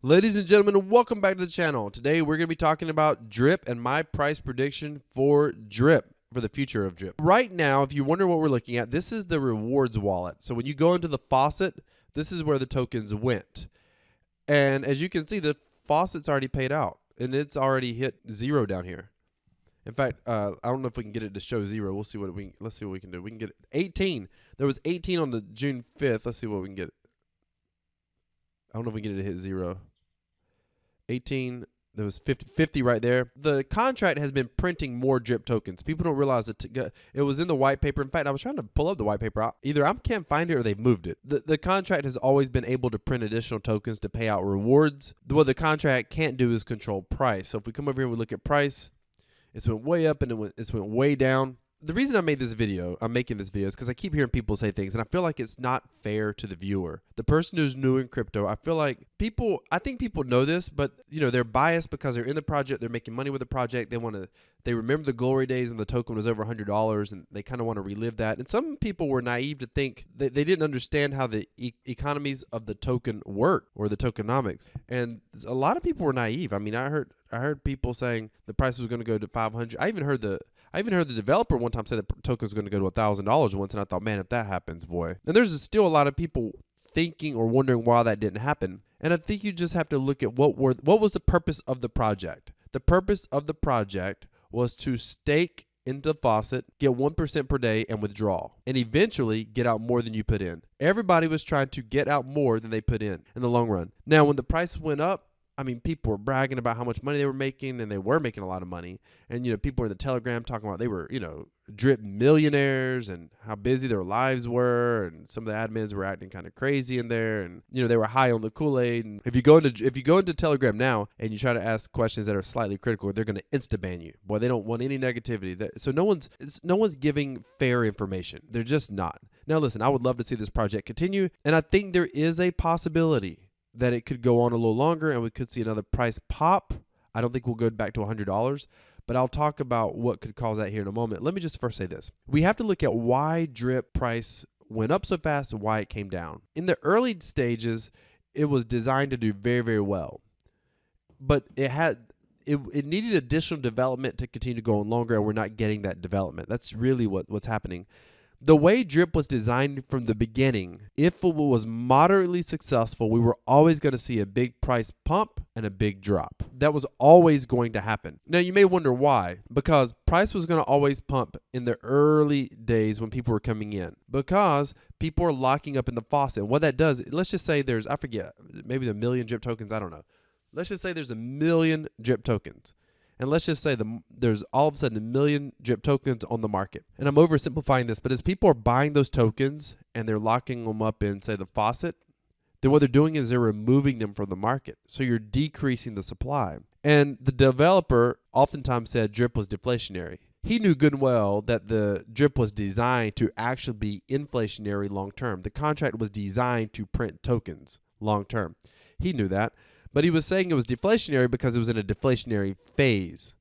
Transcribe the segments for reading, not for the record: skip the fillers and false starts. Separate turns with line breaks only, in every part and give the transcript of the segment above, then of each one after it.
Ladies and gentlemen, welcome back to the channel. Today we're going to be talking about drip and my price prediction for drip, for the future of drip. Right now, if you wonder what we're looking at, this is the rewards wallet. So when you go into the faucet, this is where the tokens went. And as you can see, the faucet's already paid out and it's already hit 0 down here. In fact, I don't know if we can get it to show 0. We'll see what let's see what we can do. We can get 18. There was 18 on the June 5th. Let's see what we can get. I don't know if we can get it to hit 0. 18, there was 50 right there. The contract has been printing more drip tokens. People don't realize it was in the white paper. In fact, I was trying to pull up the white paper out. Either I can't find it or they've moved it. The contract has always been able to print additional tokens to pay out rewards. What the contract can't do is control price. So if we come over here and we look at price, it's went way up and it's went way down. The reason I'm making this video is because I keep hearing people say things and I feel like it's not fair to the viewer. The person who's new in crypto, I think people know this, but they're biased because they're in the project, they're making money with the project, they remember the glory days when the token was over $100 and they kind of want to relive that. And some people were naive to think that they didn't understand how the economies of the token work, or the tokenomics. And a lot of people were naive. I mean, I heard people saying the price was going to go to 500. I even heard the developer one time say the token was going to go to $1,000 once, and I thought, man, if that happens, boy. And there's still a lot of people thinking or wondering why that didn't happen. And I think you just have to look at what was the purpose of the project. The purpose of the project was to stake into the faucet, get 1% per day, and withdraw, and eventually get out more than you put in. Everybody was trying to get out more than they put in the long run. Now, when the price went up, I mean, people were bragging about how much money they were making, and they were making a lot of money. And, people were in the Telegram talking about they were, drip millionaires and how busy their lives were. And some of the admins were acting kind of crazy in there. And, they were high on the Kool-Aid. And if you go into Telegram now and you try to ask questions that are slightly critical, they're going to insta-ban you. Boy, they don't want any negativity. So no one's giving fair information. They're just not. Now, listen, I would love to see this project continue. And I think there is a possibility that it could go on a little longer and we could see another price pop. I don't think we'll go back to $100, but I'll talk about what could cause that here in a moment. Let me just first say this. We have to look at why drip price went up so fast and why it came down. In the early stages, it was designed to do very, very well, but it needed additional development to continue to go on longer, and we're not getting that development. That's really what's happening. The way drip was designed from the beginning, if it was moderately successful, we were always going to see a big price pump and a big drop. That was always going to happen. Now, you may wonder why. Because price was going to always pump in the early days when people were coming in. Because people are locking up in the faucet. And what that does, let's just say there's, I forget, maybe a million drip tokens, I don't know. Let's just say there's a million drip tokens. And let's just say there's all of a sudden a million drip tokens on the market. And I'm oversimplifying this, but as people are buying those tokens and they're locking them up in, say, the faucet, then what they're doing is they're removing them from the market. So you're decreasing the supply. And the developer oftentimes said drip was deflationary. He knew good and well that the drip was designed to actually be inflationary long term. The contract was designed to print tokens long term. He knew that. But he was saying it was deflationary because it was in a deflationary phase,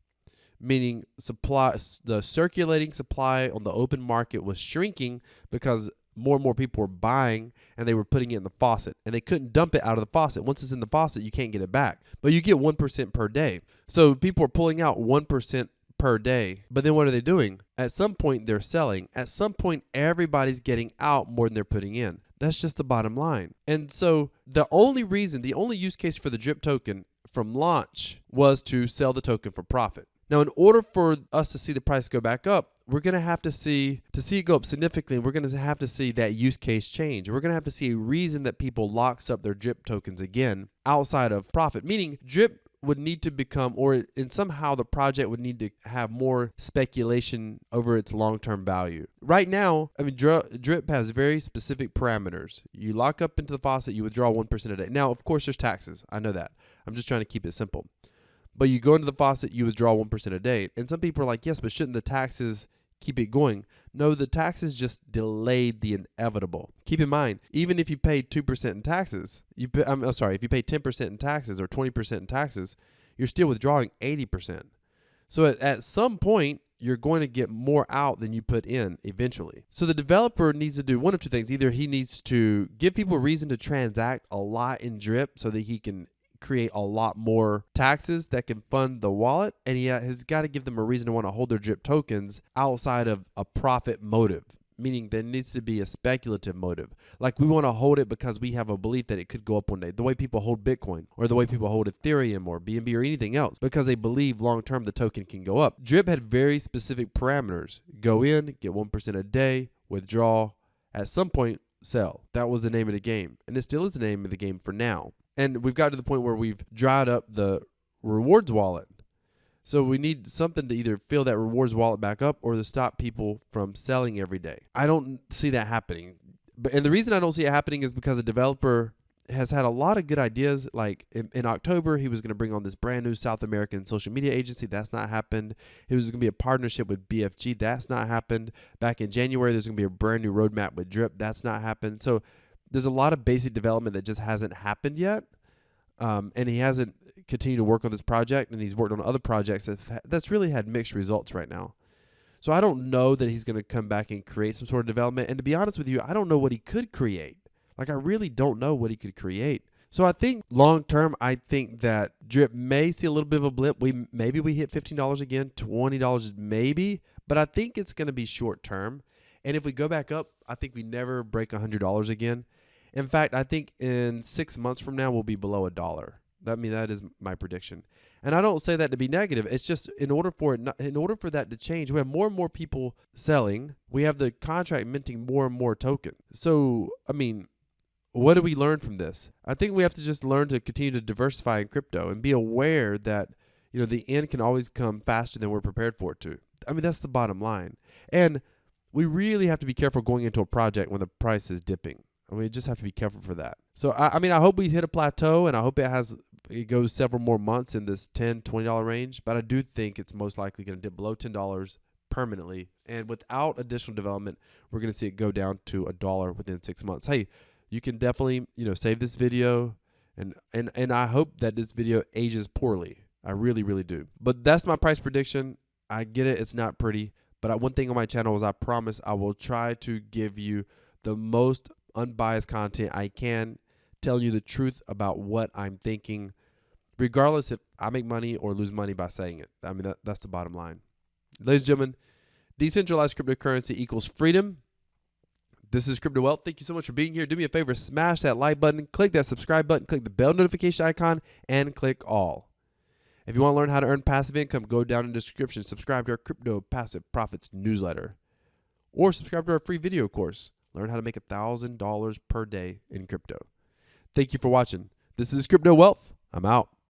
meaning the circulating supply on the open market was shrinking because more and more people were buying and they were putting it in the faucet, and they couldn't dump it out of the faucet. Once it's in the faucet, you can't get it back, but you get 1% per day. So people are pulling out 1% per day. But then what are they doing? At some point, they're selling. At some point, everybody's getting out more than they're putting in. That's just the bottom line. And so the only use case for the drip token from launch was to sell the token for profit. Now, in order for us to see the price go back up, we're going to have to see it go up significantly. We're going to have to see that use case change. We're going to have to see a reason that people locks up their drip tokens again outside of profit, meaning drip would need to become, or in somehow the project would need to have more speculation over its long-term value. Right now, I mean, drip has very specific parameters. You lock up into the faucet, you withdraw 1% a day. Now, of course, there's taxes. I know that. I'm just trying to keep it simple. But you go into the faucet, you withdraw 1% a day. And some people are like, yes, but shouldn't the taxes keep it going? No, the taxes just delayed the inevitable. Keep in mind, even if you pay 2% in taxes, if you pay 10% in taxes or 20% in taxes, you're still withdrawing 80%. So at some point, you're going to get more out than you put in eventually. So the developer needs to do one of two things. Either he needs to give people a reason to transact a lot in drip so that he can create a lot more taxes that can fund the wallet, and he has got to give them a reason to want to hold their drip tokens outside of a profit motive. Meaning there needs to be a speculative motive. Like we want to hold it because we have a belief that it could go up one day. The way people hold Bitcoin or the way people hold Ethereum or BNB or anything else, because they believe long term the token can go up. Drip had very specific parameters. Go in, get 1% a day, withdraw, at some point sell. That was the name of the game. And it still is the name of the game for now. And we've got to the point where we've dried up the rewards wallet. So we need something to either fill that rewards wallet back up or to stop people from selling every day. I don't see that happening. And the reason I don't see it happening is because a developer has had a lot of good ideas. Like in October, he was going to bring on this brand new South American social media agency. That's not happened. It was going to be a partnership with BFG. That's not happened. Back in January, there's going to be a brand new roadmap with Drip. That's not happened. So there's a lot of basic development that just hasn't happened yet. And he hasn't continued to work on this project, and he's worked on other projects that's really had mixed results right now. So I don't know that he's going to come back and create some sort of development. And to be honest with you, I don't know what he could create. Like I really don't know what he could create. So I think long term, I think that Drip may see a little bit of a blip. Maybe we hit $15 again, $20 maybe, but I think it's going to be short term. And if we go back up, I think we never break $100 again. In fact, I think in 6 months from now, we'll be below $1. That is my prediction. And I don't say that to be negative. It's just in order for that to change, we have more and more people selling. We have the contract minting more and more token. So, I mean, what do we learn from this? I think we have to just learn to continue to diversify in crypto and be aware that, the end can always come faster than we're prepared for it to. I mean, that's the bottom line. And we really have to be careful going into a project when the price is dipping. I mean, we just have to be careful for that. So, I hope we hit a plateau, and I hope it goes several more months in this $10, $20 range. But I do think it's most likely going to dip below $10 permanently. And without additional development, we're going to see it go down to $1 within 6 months. Hey, you can definitely, save this video. And I hope that this video ages poorly. I really, really do. But that's my price prediction. I get it. It's not pretty. But one thing on my channel is I promise I will try to give you the most unbiased content I can, tell you the truth about what I'm thinking, regardless if I make money or lose money by saying it. I mean, that's the bottom line. Ladies and gentlemen, decentralized cryptocurrency equals freedom. This is Crypto Wealth. Thank you so much for being here. Do me a favor, smash that like button, click that subscribe button, click the bell notification icon, and click all. If you want to learn how to earn passive income, go down in the description, subscribe to our Crypto Passive Profits newsletter, or subscribe to our free video course. Learn how to make $1,000 per day in crypto. Thank you for watching. This is Crypto Wealth. I'm out.